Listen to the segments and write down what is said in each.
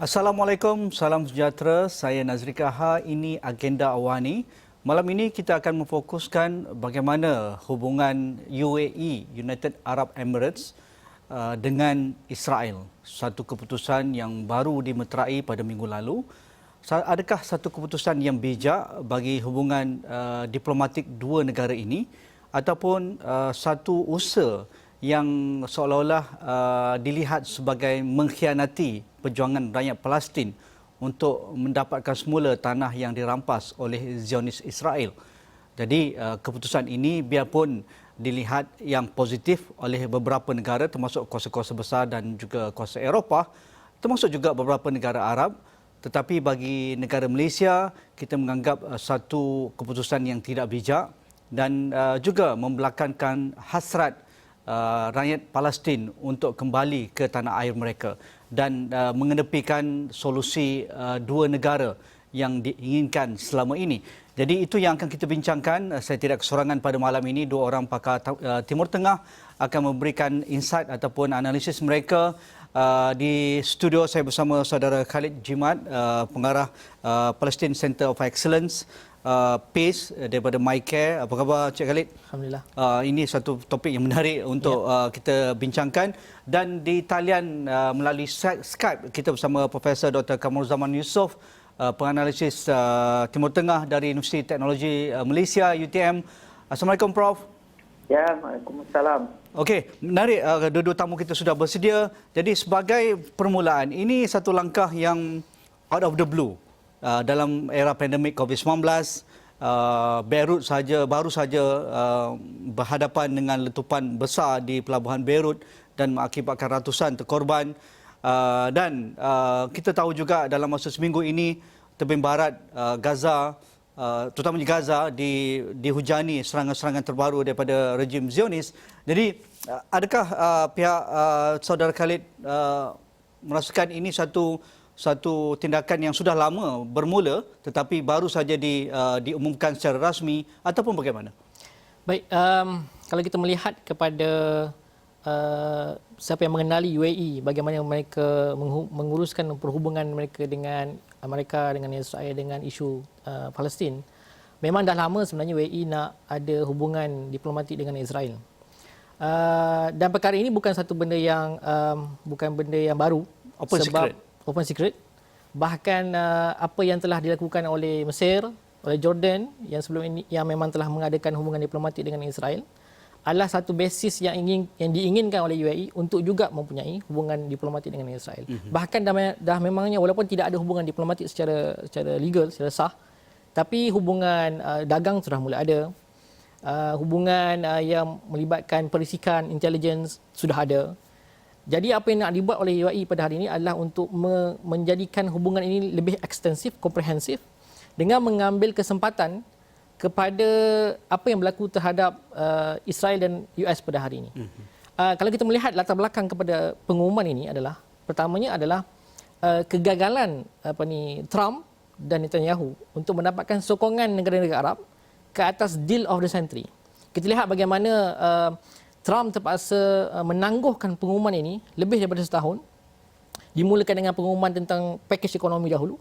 Assalamualaikum, salam sejahtera. Saya Nazri Kaha. Ini agenda Awani. Malam ini kita akan memfokuskan bagaimana hubungan UAE, United Arab Emirates, dengan Israel. Satu keputusan yang baru dimeterai pada minggu lalu. Adakah satu keputusan yang bijak bagi hubungan diplomatik dua negara ini ataupun satu usaha yang seolah-olah dilihat sebagai mengkhianati perjuangan rakyat Palestin untuk mendapatkan semula tanah yang dirampas oleh Zionis Israel. Jadi keputusan ini biarpun dilihat yang positif oleh beberapa negara termasuk kuasa-kuasa besar dan juga kuasa Eropah, termasuk juga beberapa negara Arab, tetapi bagi negara Malaysia kita menganggap satu keputusan yang tidak bijak dan juga membelakangkan hasrat rakyat Palestin untuk kembali ke tanah air mereka dan mengenepikan solusi dua negara yang diinginkan selama ini. Jadi itu yang akan kita bincangkan. Saya tidak kesorangan pada malam ini. Dua orang pakar Timur Tengah akan memberikan insight ataupun analisis mereka. Di studio saya bersama saudara Khalid Jimat, pengarah Palestine Center of Excellence, PACE daripada MyCare. Apa khabar Cik Khalid? Alhamdulillah. Ini satu topik yang menarik untuk kita bincangkan. Dan di talian melalui Skype kita bersama Profesor Dr. Kamruzaman Yusof, penganalisis Timur Tengah dari Universiti Teknologi Malaysia UTM. Assalamualaikum Prof. Ya, Waalaikumsalam. Okey, menarik dua-dua tamu kita sudah bersedia. Jadi sebagai permulaan, ini satu langkah yang out of the blue. Dalam era pandemik COVID-19, Beirut baru saja berhadapan dengan letupan besar di pelabuhan Beirut dan mengakibatkan ratusan terkorban. Dan kita tahu juga dalam masa seminggu ini tebing barat Gaza, terutamanya Gaza, dihujani serangan-serangan terbaru daripada rejim Zionis. Jadi adakah pihak saudara Khalid merasakan ini satu tindakan yang sudah lama bermula tetapi baru saja diumumkan secara rasmi ataupun bagaimana? Baik, kalau kita melihat kepada siapa yang mengenali UAE, bagaimana mereka menguruskan perhubungan mereka dengan Israel dengan isu Palestin, memang dah lama sebenarnya UAE nak ada hubungan diplomatik dengan Israel. Dan perkara ini bukan satu benda yang baru. Open secret. Bahkan apa yang telah dilakukan oleh Mesir, oleh Jordan yang sebelum ini yang memang telah mengadakan hubungan diplomatik dengan Israel adalah satu basis yang diinginkan oleh UAE untuk juga mempunyai hubungan diplomatik dengan Israel. Bahkan dah memangnya walaupun tidak ada hubungan diplomatik secara legal, secara sah, tapi hubungan dagang sudah mula ada. Hubungan yang melibatkan perisikan intelligence sudah ada. Jadi apa yang nak dibuat oleh UAE pada hari ini adalah untuk menjadikan hubungan ini lebih ekstensif, komprehensif dengan mengambil kesempatan kepada apa yang berlaku terhadap Israel dan US pada hari ini. Kalau kita melihat latar belakang kepada pengumuman ini adalah, pertamanya adalah kegagalan Trump dan Netanyahu untuk mendapatkan sokongan negara-negara Arab ke atas deal of the century. Kita lihat bagaimana Trump terpaksa menangguhkan pengumuman ini lebih daripada setahun. Dimulakan dengan pengumuman tentang pakej ekonomi dahulu,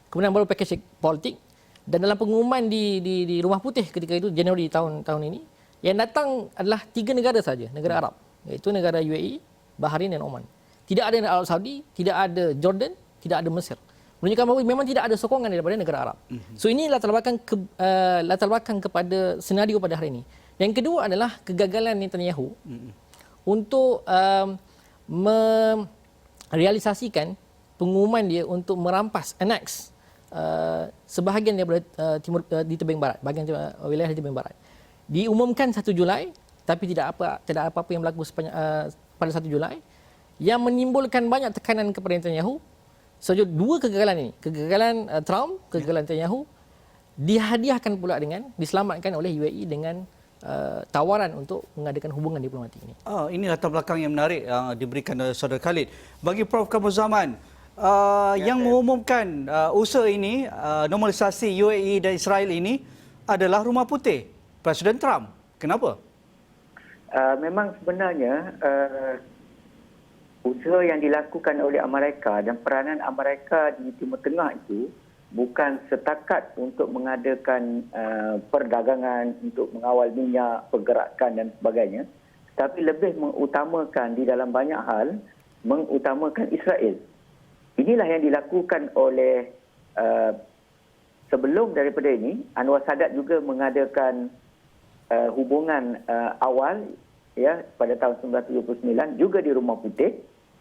kemudian baru pakej politik. Dan dalam pengumuman di Rumah Putih ketika itu, Januari tahun ini, yang datang adalah 3 negara saja, negara Arab, iaitu negara UAE, Bahrain dan Oman. Tidak ada Arab Saudi, tidak ada Jordan, tidak ada Mesir. Menunjukkan bahawa memang tidak ada sokongan daripada negara Arab. So ini latar belakang kepada senario pada hari ini. Yang kedua adalah kegagalan Netanyahu untuk merealisasikan pengumuman dia untuk merampas, annex sebahagian daripada di tebing barat, bahagian wilayah di tebing barat. Diumumkan 1 Julai, tapi tidak apa-apa yang berlaku pada 1 Julai yang menimbulkan banyak tekanan kepada Netanyahu. So, dua kegagalan ini, kegagalan Trump, kegagalan Netanyahu, dihadiahkan pula diselamatkan oleh UAE dengan tawaran untuk mengadakan hubungan diplomatik ini. Ini latar belakang yang menarik yang diberikan oleh saudara Khalid. Bagi Prof. Kamruzaman, yang mengumumkan usaha ini, normalisasi UAE dan Israel ini adalah Rumah Putih, Presiden Trump. Kenapa? Memang sebenarnya usaha yang dilakukan oleh Amerika dan peranan Amerika di Timur Tengah itu bukan setakat untuk mengadakan perdagangan, untuk mengawal minyak, pergerakan dan sebagainya, tapi lebih mengutamakan di dalam banyak hal, mengutamakan Israel. Inilah yang dilakukan oleh sebelum daripada ini, Anwar Sadat juga mengadakan hubungan awal ya pada tahun 1979 juga di Rumah Putih.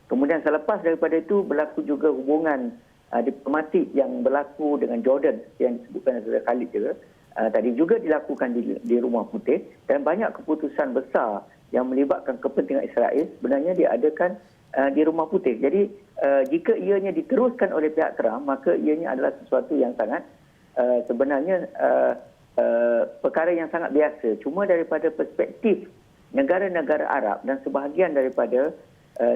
Kemudian selepas daripada itu berlaku juga hubungan diplomatik yang berlaku dengan Jordan yang disebutkan oleh Khalid juga. Tadi juga dilakukan di Rumah Putih dan banyak keputusan besar yang melibatkan kepentingan Israel sebenarnya diadakan di Rumah Putih. Jadi jika ianya diteruskan oleh pihak Trump, maka ianya adalah sesuatu yang sangat sebenarnya perkara yang sangat biasa. Cuma daripada perspektif negara-negara Arab dan sebahagian daripada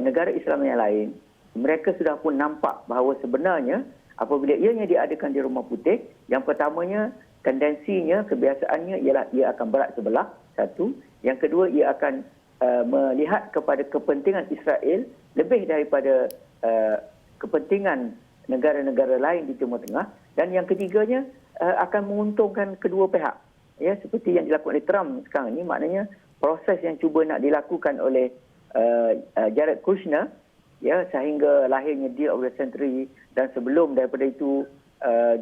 negara Islam yang lain, mereka sudah pun nampak bahawa sebenarnya apabila ianya diadakan di Rumah Putih, yang pertamanya tendensinya, kebiasaannya ialah ia akan berat sebelah, satu. Yang kedua, ia akan melihat kepada kepentingan Israel lebih daripada kepentingan negara-negara lain di Timur Tengah. Dan yang ketiganya, akan menguntungkan kedua pihak. Ya, seperti yang dilakukan oleh Trump sekarang ini, maknanya proses yang cuba nak dilakukan oleh Jared Kushner, ya, sehingga lahirnya Deal of the Century, dan sebelum daripada itu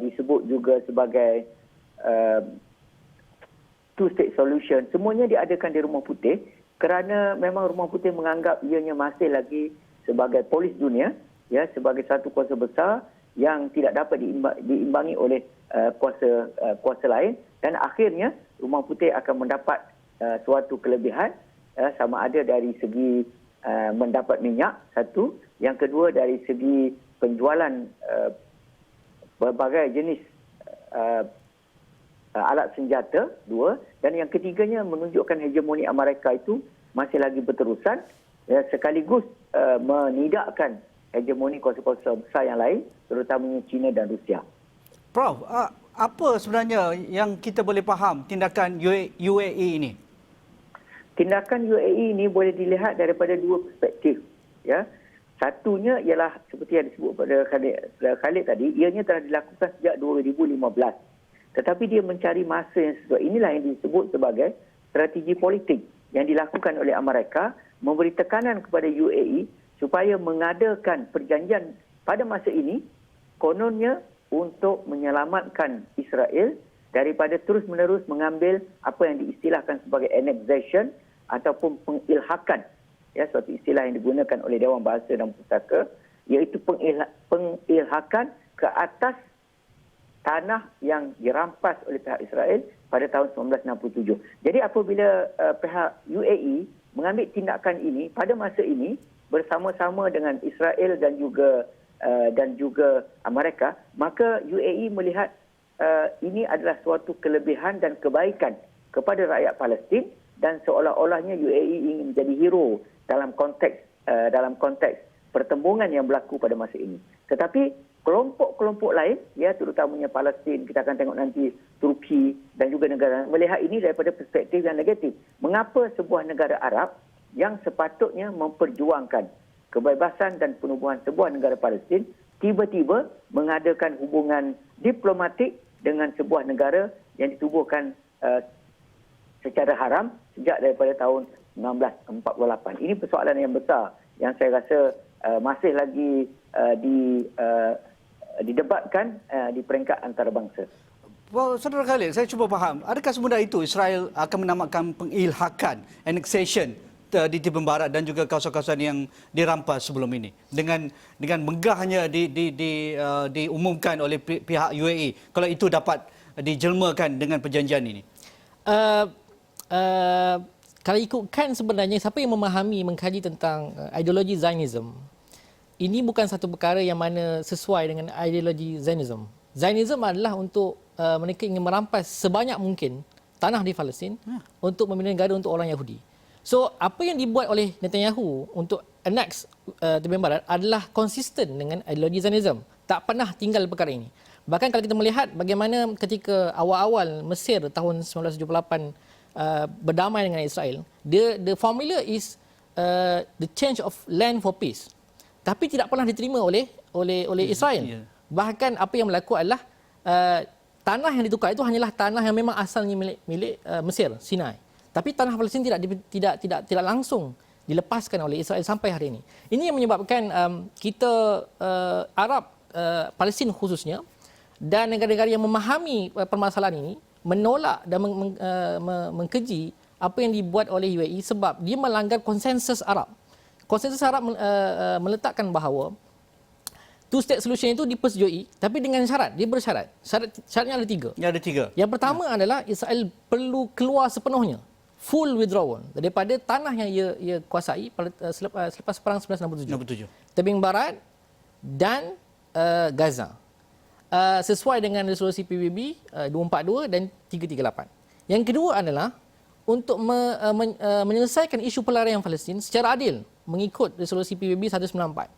disebut juga sebagai two-state solution, semuanya diadakan di Rumah Putih kerana memang Rumah Putih menganggap ianya masih lagi sebagai polis dunia, ya, sebagai satu kuasa besar yang tidak dapat diimbangi oleh kuasa lain, dan akhirnya Rumah Putih akan mendapat suatu kelebihan, sama ada dari segi mendapat minyak, satu. Yang kedua dari segi penjualan berbagai jenis alat senjata, dua. Dan yang ketiganya menunjukkan hegemoni Amerika itu masih lagi berterusan, ya, sekaligus menidakkan hegemoni kuasa-kuasa besar yang lain, terutamanya China dan Rusia. Prof, apa sebenarnya yang kita boleh faham tindakan UAE ini? Tindakan UAE ini boleh dilihat daripada dua perspektif. Ya. Satunya ialah seperti yang disebut pada Khalid tadi, ianya telah dilakukan sejak 2015. Tetapi dia mencari masa yang sesuai. Inilah yang disebut sebagai strategi politik yang dilakukan oleh Amerika, memberi tekanan kepada UAE supaya mengadakan perjanjian pada masa ini, kononnya untuk menyelamatkan Israel daripada terus-menerus mengambil apa yang diistilahkan sebagai annexation ataupun pengilhakan, ya, suatu istilah yang digunakan oleh Dewan Bahasa dan Pustaka, iaitu pengilhakan ke atas tanah yang dirampas oleh pihak Israel pada tahun 1967. Jadi apabila pihak UAE mengambil tindakan ini pada masa ini bersama-sama dengan Israel dan juga Amerika, maka UAE melihat ini adalah suatu kelebihan dan kebaikan kepada rakyat Palestin, dan seolah-olahnya UAE ingin menjadi hero dalam konteks pertembungan yang berlaku pada masa ini. Tetapi kelompok-kelompok lain, ya, terutamanya Palestin, kita akan tengok nanti Turki dan juga negara melihat ini daripada perspektif yang negatif. Mengapa sebuah negara Arab yang sepatutnya memperjuangkan kebebasan dan penubuhan sebuah negara Palestin tiba-tiba mengadakan hubungan diplomatik dengan sebuah negara yang ditubuhkan secara haram sejak daripada tahun 1948. Ini persoalan yang besar yang saya rasa masih lagi didebatkan di peringkat antarabangsa. Well, Saudara Khalid, saya cuba faham, adakah semudah itu Israel akan menamakan pengilhakan, annexation di Timur Barat dan juga kawasan-kawasan yang dirampas sebelum ini dengan megahnya diumumkan oleh pihak UAE kalau itu dapat dijelmakan dengan perjanjian ini? Kalau ikutkan sebenarnya siapa yang memahami, mengkaji tentang ideologi Zionism, ini bukan satu perkara yang mana sesuai dengan ideologi Zionism. Zionism adalah untuk mereka ingin merampas sebanyak mungkin tanah di Palestin untuk membina negara untuk orang Yahudi. So, apa yang dibuat oleh Netanyahu untuk annex Timur Barat adalah konsisten dengan ideologi Zionism. Tak pernah tinggal perkara ini. Bahkan kalau kita melihat bagaimana ketika awal-awal Mesir tahun 1978 berdamai dengan Israel, the formula is the change of land for peace. tapi tidak pernah diterima oleh Israel. Ya. Bahkan apa yang berlaku adalah tanah yang ditukar itu hanyalah tanah yang memang asalnya milik Mesir, Sinai. Tapi tanah Palestin tidak langsung dilepaskan oleh Israel sampai hari ini. Ini yang menyebabkan kita Arab Palestin khususnya dan negara-negara yang memahami permasalahan ini menolak dan mengkeji apa yang dibuat oleh UAE sebab dia melanggar konsensus Arab. Konsensus Arab meletakkan bahawa two-state solution itu dipersetujui, tapi dengan syarat. Dia bersyarat. Syaratnya ada 3. Ya, ada 3. Yang pertama adalah Israel perlu keluar sepenuhnya, full withdrawal daripada tanah yang ia kuasai selepas perang 1967. 67. Tebing Barat dan Gaza. Sesuai dengan resolusi PBB 242 dan 338. Yang kedua adalah untuk menyelesaikan isu pelarian Palestin secara adil mengikut resolusi PBB 194.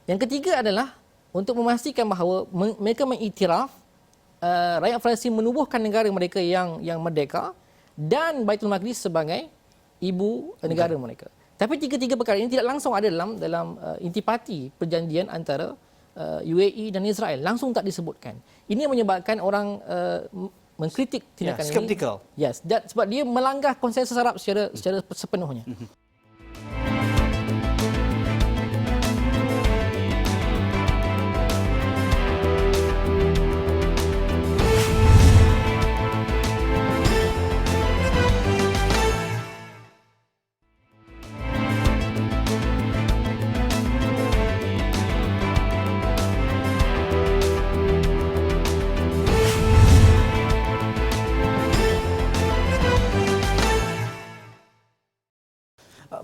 Yang ketiga adalah untuk memastikan bahawa mereka mengiktiraf rakyat Palestin menubuhkan negara mereka yang merdeka dan Baitul Maqdis sebagai ibu negara mereka. Tapi tiga-tiga perkara ini tidak langsung ada dalam intipati perjanjian antara UAE dan Israel. Langsung tak disebutkan. Ini yang menyebabkan orang mengkritik tindakan ini. Skeptical. Yes, sebab dia melanggar konsensus Arab secara sepenuhnya.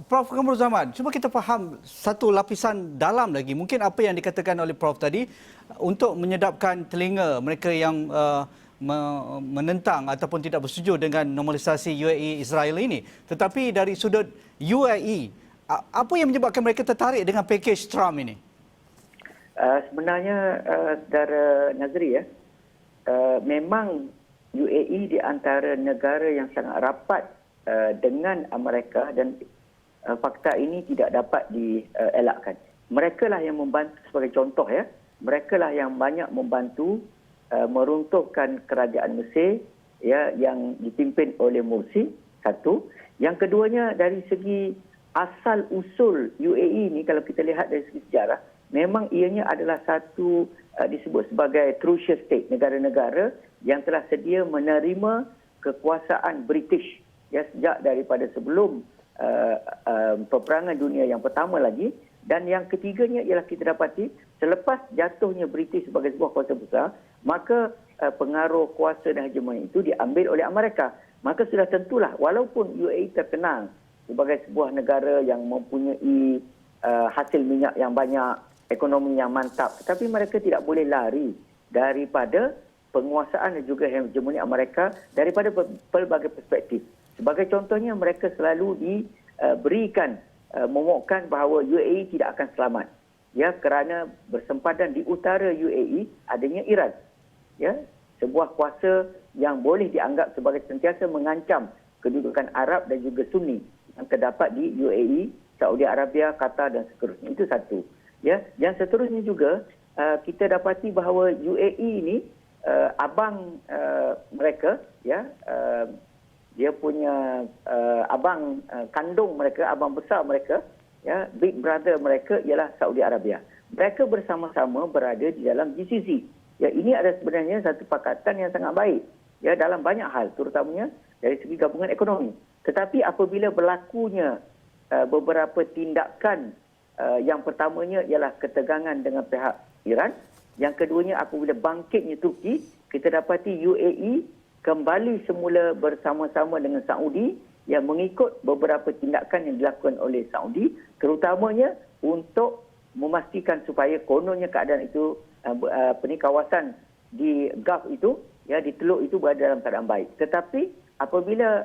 Prof. Kamrul Zaman, cuba kita faham satu lapisan dalam lagi. Mungkin apa yang dikatakan oleh Prof tadi untuk menyedapkan telinga mereka yang menentang ataupun tidak bersetuju dengan normalisasi UAE Israel ini. Tetapi dari sudut UAE, apa yang menyebabkan mereka tertarik dengan pakej Trump ini? Sebenarnya, Saudara Nazri, memang UAE di antara negara yang sangat rapat dengan Amerika dan fakta ini tidak dapat dielakkan. Mereka lah yang membantu, sebagai contoh mereka lah yang banyak membantu meruntuhkan kerajaan Mesir yang dipimpin oleh Morsi, satu. Yang keduanya dari segi asal usul UAE ini, kalau kita lihat dari segi sejarah, memang ianya adalah satu disebut sebagai trucial state, negara-negara yang telah sedia menerima kekuasaan British sejak daripada sebelum peperangan dunia yang pertama lagi. Dan yang ketiganya ialah kita dapati selepas jatuhnya British sebagai sebuah kuasa besar, maka pengaruh kuasa dan hegemoni itu diambil oleh Amerika. Maka sudah tentulah walaupun UAE terkenal sebagai sebuah negara yang mempunyai hasil minyak yang banyak, ekonomi yang mantap, tetapi mereka tidak boleh lari daripada penguasaan dan juga hegemoni Amerika daripada pelbagai perspektif. Sebagai contohnya, mereka selalu diberikan momokkan bahawa UAE tidak akan selamat. Kerana bersempadan di utara UAE adanya Iran. Sebuah kuasa yang boleh dianggap sebagai sentiasa mengancam kedudukan Arab dan juga Sunni yang terdapat di UAE, Saudi Arabia, Qatar dan seterusnya. Itu satu. Yang seterusnya juga kita dapati bahawa UAE ini abang mereka, dia punya abang kandung mereka, abang besar mereka, big brother mereka ialah Saudi Arabia. Mereka bersama-sama berada di dalam GCC. Ini adalah sebenarnya satu pakatan yang sangat baik dalam banyak hal, terutamanya dari segi gabungan ekonomi. Tetapi apabila berlakunya beberapa tindakan, yang pertamanya ialah ketegangan dengan pihak Iran, yang keduanya apabila bangkitnya Turki, kita dapati UAE kembali semula bersama-sama dengan Saudi yang mengikut beberapa tindakan yang dilakukan oleh Saudi, terutamanya untuk memastikan supaya kononnya keadaan itu, kawasan di Gulf itu, di Teluk itu berada dalam keadaan baik. Tetapi apabila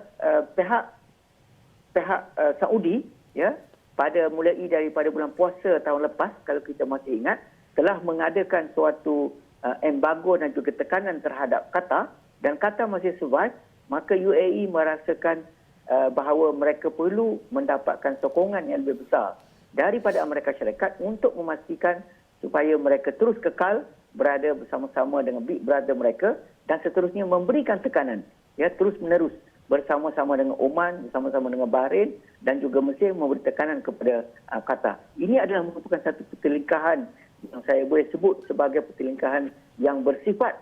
pihak Saudi, pada mulai daripada bulan puasa tahun lepas, kalau kita masih ingat, telah mengadakan suatu embargo dan juga tekanan terhadap Qatar, dan Qatar masih survive, maka UAE merasakan bahawa mereka perlu mendapatkan sokongan yang lebih besar daripada Amerika Syarikat untuk memastikan supaya mereka terus kekal berada bersama-sama dengan big brother mereka dan seterusnya memberikan tekanan terus menerus bersama-sama dengan Oman, bersama-sama dengan Bahrain dan juga Mesir memberi tekanan kepada Qatar. Ini adalah merupakan satu pertelingkahan yang saya boleh sebut sebagai pertelingkahan yang bersifat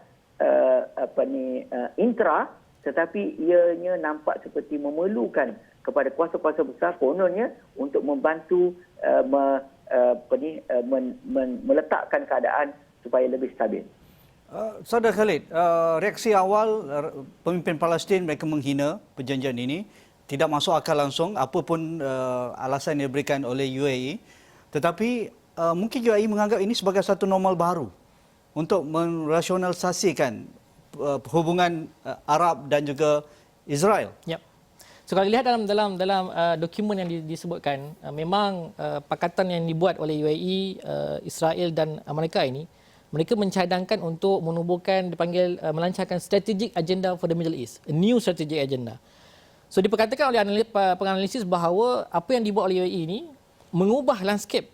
intra, tetapi ianya nampak seperti memerlukan kepada kuasa-kuasa besar kononnya untuk membantu meletakkan keadaan supaya lebih stabil. Saudara Khalid, reaksi awal pemimpin Palestin mereka menghina perjanjian ini, tidak masuk akal langsung apapun alasan yang diberikan oleh UAE, tetapi mungkin UAE menganggap ini sebagai satu normal baru untuk merasionalisasikan hubungan Arab dan juga Israel. Yep. So kalau lihat dalam dokumen yang disebutkan, memang pakatan yang dibuat oleh UAE, Israel dan Amerika ini, mereka mencadangkan untuk menubuhkan, dipanggil melancarkan strategic agenda for the Middle East, a new strategic agenda. So diperkatakan oleh penganalisis bahawa apa yang dibuat oleh UAE ini mengubah landscape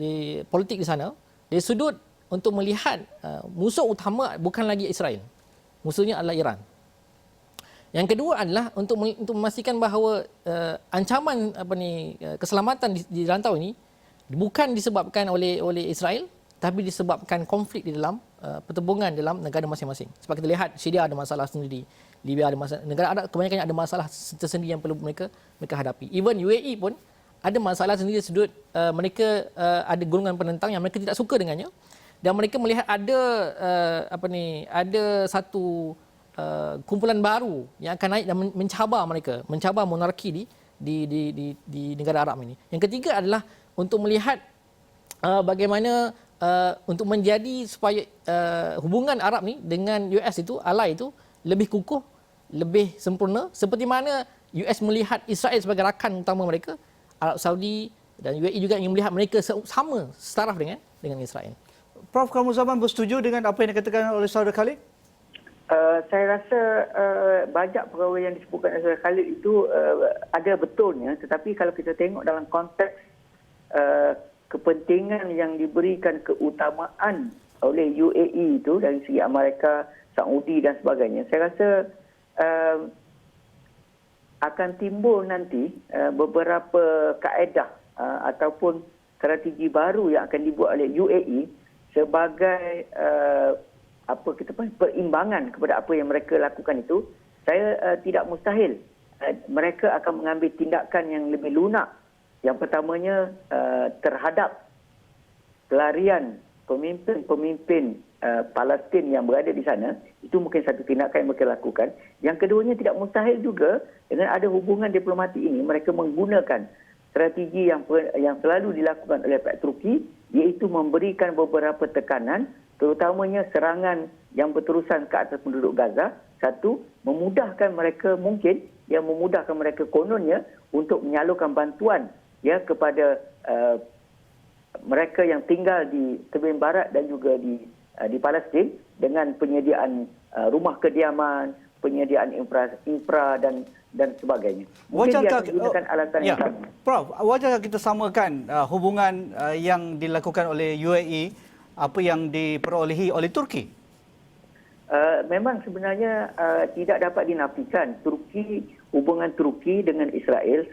di politik di sana dari sudut untuk melihat musuh utama bukan lagi Israel, musuhnya adalah Iran. Yang kedua adalah untuk memastikan bahawa ancaman keselamatan di rantau ini bukan disebabkan oleh Israel, tapi disebabkan konflik di dalam pertembungan dalam negara masing-masing. Sebab kita lihat Syria ada masalah sendiri, Libya ada masalah, negara Arab kebanyakan ada masalah tersendiri yang perlu mereka hadapi. Even UAE pun ada masalah sendiri sudut mereka ada golongan penentang yang mereka tidak suka dengannya dan mereka melihat ada satu kumpulan baru yang akan naik dan mencabar monarki di negara Arab ini. Yang ketiga adalah untuk melihat bagaimana untuk menjadi supaya hubungan Arab ni dengan US itu, ally itu lebih kukuh, lebih sempurna seperti mana US melihat Israel sebagai rakan utama mereka, Arab Saudi dan UAE juga ingin melihat mereka sama setaraf dengan Israel. Prof. Kamruzaman bersetuju dengan apa yang dikatakan oleh saudara Khalid? Saya rasa banyak perkara yang disebutkan oleh saudara Khalid itu ada betulnya, tetapi kalau kita tengok dalam konteks kepentingan yang diberikan keutamaan oleh UAE itu dari segi Amerika, Saudi dan sebagainya, saya rasa akan timbul nanti beberapa kaedah ataupun strategi baru yang akan dibuat oleh UAE sebagai perimbangan kepada apa yang mereka lakukan itu. Saya tidak mustahil mereka akan mengambil tindakan yang lebih lunak. Yang pertamanya terhadap pelarian pemimpin-pemimpin Palestin yang berada di sana, itu mungkin satu tindakan yang mereka lakukan. Yang keduanya tidak mustahil juga dengan ada hubungan diplomatik ini mereka menggunakan strategi yang selalu dilakukan oleh pihak Turki, iaitu memberikan beberapa tekanan, terutamanya serangan yang berterusan ke atas penduduk Gaza. Satu, memudahkan mereka kononnya untuk menyalurkan bantuan kepada mereka yang tinggal di tebing barat dan juga di Palestin dengan penyediaan rumah kediaman, penyediaan infra dan sebagainya. Mungkin dia menggunakan alasan yang sama. Prof, wajarkah kita samakan hubungan yang dilakukan oleh UAE apa yang diperolehi oleh Turki? Memang sebenarnya tidak dapat dinafikan. Hubungan Turki dengan Israel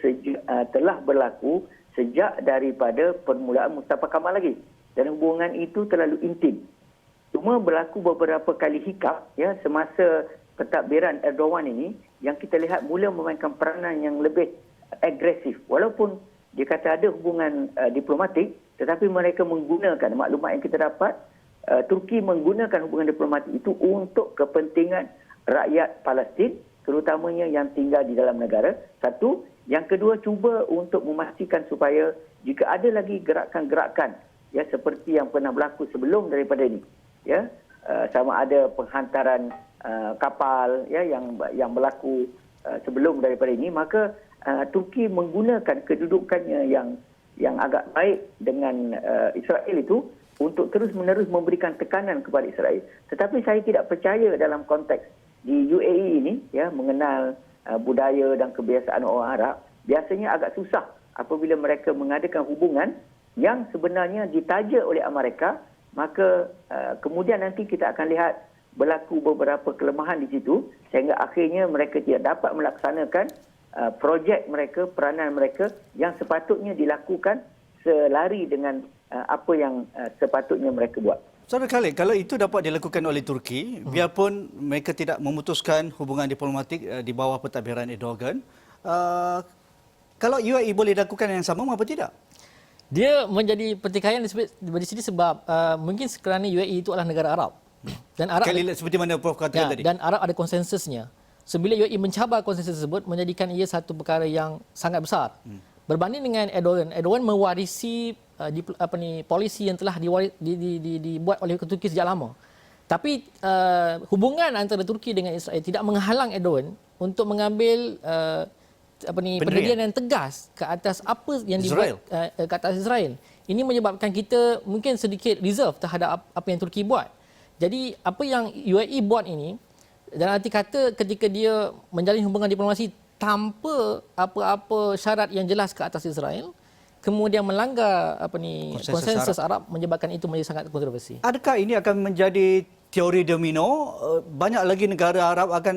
telah berlaku sejak daripada permulaan Mustafa Kamal lagi. Dan hubungan itu terlalu intim. Cuma berlaku beberapa kali hiccup semasa pentadbiran Erdogan ini yang kita lihat mula memainkan peranan yang lebih agresif. Walaupun dia kata ada hubungan diplomatik, tetapi mereka menggunakan maklumat yang kita dapat, Turki menggunakan hubungan diplomatik itu untuk kepentingan rakyat Palestin, terutamanya yang tinggal di dalam negara. Satu. Yang kedua, cuba untuk memastikan supaya jika ada lagi gerakan-gerakan seperti yang pernah berlaku sebelum daripada ini, sama ada penghantaran kapal yang berlaku sebelum daripada ini, maka Turki menggunakan kedudukannya yang agak baik dengan Israel itu untuk terus-menerus memberikan tekanan kepada Israel. Tetapi saya tidak percaya dalam konteks di UAE ini mengenal budaya dan kebiasaan orang Arab, biasanya agak susah apabila mereka mengadakan hubungan yang sebenarnya ditaja oleh Amerika, maka kemudian nanti kita akan lihat berlaku beberapa kelemahan di situ sehingga akhirnya mereka tidak dapat melaksanakan projek mereka, peranan mereka yang sepatutnya dilakukan selari dengan apa yang sepatutnya mereka buat. Saudara Khalid, kalau itu dapat dilakukan oleh Turki, biarpun mereka tidak memutuskan hubungan diplomatik di bawah pentadbiran Erdogan, kalau UAE boleh lakukan yang sama, mengapa tidak? Dia menjadi pertikaian di sini sebab mungkin kerana UAE itu adalah negara Arab. Dan Arab Seperti mana Prof katakan tadi. Dan Arab ada konsensusnya. So, bila UAE mencabar konsensus tersebut, menjadikan ia satu perkara yang sangat besar. Berbanding dengan Erdogan mewarisi polisi yang telah dibuat oleh Turki sejak lama. Tapi hubungan antara Turki dengan Israel tidak menghalang Erdogan untuk mengambil pendirian yang tegas ke atas apa yang dibuat ke atas Israel. Ini menyebabkan kita mungkin sedikit reserve terhadap apa yang Turki buat. Jadi apa yang UAE buat ini, dalam arti kata ketika dia menjalin hubungan diplomasi tanpa apa-apa syarat yang jelas ke atas Israel, kemudian melanggar konsensus Arab, menyebabkan itu menjadi sangat kontroversi. Adakah ini akan menjadi teori domino? Banyak lagi negara Arab akan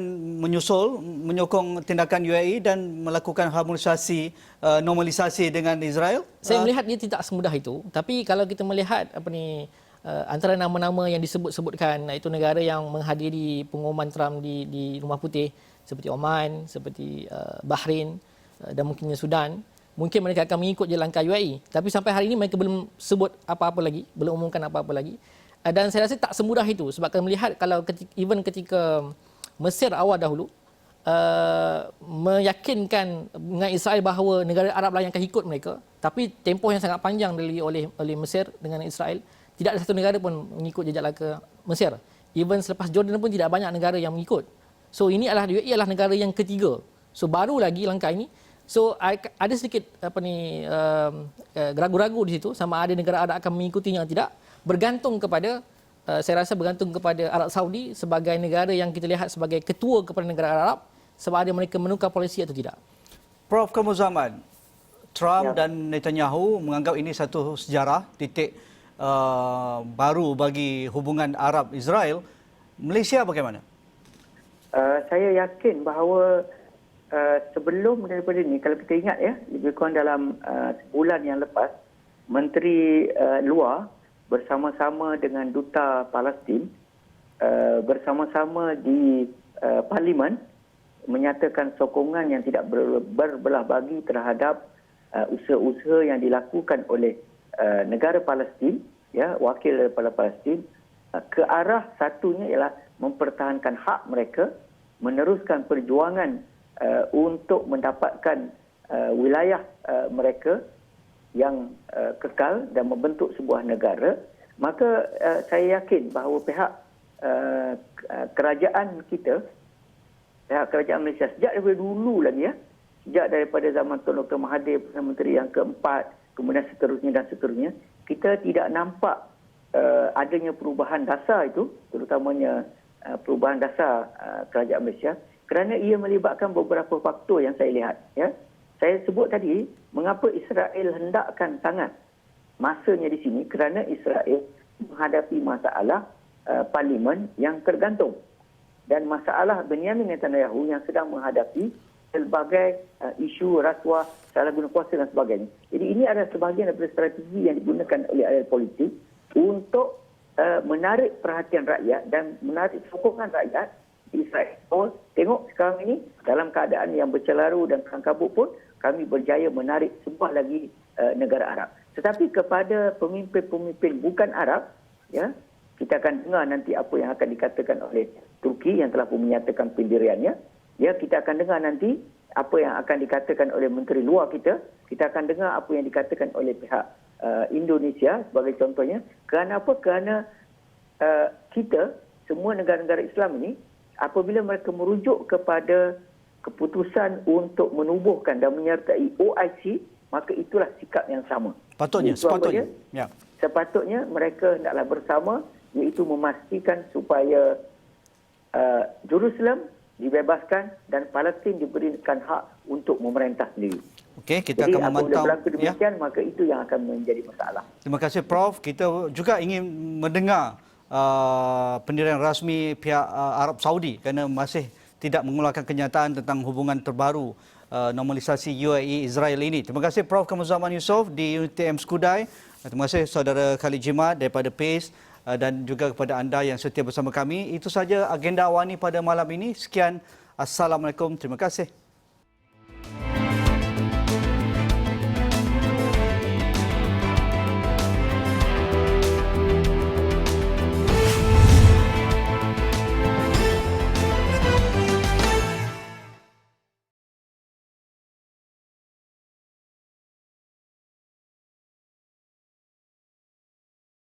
menyokong tindakan UAE dan melakukan harmonisasi, normalisasi dengan Israel? Saya melihat dia tidak semudah itu. Tapi kalau kita melihat antara nama-nama yang disebut-sebutkan, iaitu negara yang menghadiri pengumuman Trump di Rumah Putih seperti Oman, seperti Bahrain dan mungkinnya Sudan, mungkin mereka akan mengikut je langkah UAE. Tapi sampai hari ini mereka belum sebut apa-apa lagi, belum umumkan apa-apa lagi. Dan saya rasa tak semudah itu sebab kita melihat kalau ketika Mesir awal dahulu meyakinkan dengan Israel bahawa negara Arab lain akan ikut mereka, tapi tempoh yang sangat panjang oleh Mesir dengan Israel, tidak ada satu negara pun mengikut jejak langkah Mesir. Even selepas Jordan pun tidak banyak negara yang mengikut. So ini UAE adalah negara yang ketiga. So baru lagi langkah ini. So ada sedikit ragu-ragu di situ sama ada negara Arab akan mengikutinya atau tidak, bergantung kepada saya rasa bergantung kepada Arab Saudi sebagai negara yang kita lihat sebagai ketua kepada negara Arab, sebab ada mereka menukar polisi atau tidak. Prof Kamuzaman, Trump dan Netanyahu menganggap ini satu sejarah, titik baru bagi hubungan Arab-Israel. Malaysia bagaimana? Saya yakin bahawa sebelum daripada ini, kalau kita ingat ya, lebih kurang dalam sebulan yang lepas, Menteri Luar bersama-sama dengan Duta Palestin bersama-sama di Parlimen menyatakan sokongan yang tidak berbelah bagi terhadap usaha-usaha yang dilakukan oleh negara Palestin, ya, wakil daripada Palestin, ke arah satunya ialah mempertahankan hak mereka, meneruskan perjuangan untuk mendapatkan wilayah mereka yang kekal dan membentuk sebuah negara. Maka saya yakin bahawa pihak kerajaan kita, pihak kerajaan Malaysia sejak daripada dulu lagi ya, sejak daripada zaman Tun Dr. Mahathir, Perdana Menteri yang keempat, kemudian seterusnya, kita tidak nampak adanya perubahan dasar itu, terutamanya perubahan dasar kerajaan Malaysia, kerana ia melibatkan beberapa faktor yang saya lihat. Ya. Saya sebut tadi, mengapa Israel hendakkan sangat masanya di sini, kerana Israel menghadapi masalah parlimen yang tergantung. Dan masalah Benyamin Netanyahu yang sedang menghadapi pelbagai isu rasuah, salah guna kuasa dan sebagainya. Jadi ini adalah sebahagian daripada strategi yang digunakan oleh ahli politik untuk menarik perhatian rakyat dan menarik sokongan rakyat di Israel. Oh, tengok sekarang ini dalam keadaan yang bercelaru dan kabut pun kami berjaya menarik sebuah lagi negara Arab. Tetapi kepada pemimpin-pemimpin bukan Arab, ya, kita akan dengar nanti apa yang akan dikatakan oleh Turki yang telah pun menyatakan pendiriannya. Ya, kita akan dengar nanti apa yang akan dikatakan oleh Menteri Luar kita. Kita akan dengar apa yang dikatakan oleh pihak Indonesia sebagai contohnya. Kerana apa? Kerana kita, semua negara-negara Islam ini, apabila mereka merujuk kepada keputusan untuk menubuhkan dan menyertai OIC, maka itulah sikap yang sama. Sepatutnya. Ya. Sepatutnya mereka hendaklah bersama, iaitu memastikan supaya Jerusalem dibebaskan dan Palestin diberikan hak untuk memerintah sendiri. Okey, kita Jadi akan apabila memantau. berlaku demikian, maka itu yang akan menjadi masalah. Terima kasih Prof. Kita juga ingin mendengar pendirian rasmi pihak Arab Saudi kerana masih tidak mengeluarkan kenyataan tentang hubungan terbaru normalisasi UAE Israel ini. Terima kasih Prof. Kamaruzzaman Yusof di UiTM Skudai. Terima kasih saudara Khalid Jimat daripada PACE dan juga kepada anda yang setia bersama kami. Itu saja agenda awani pada malam ini. Sekian. Assalamualaikum. Terima kasih.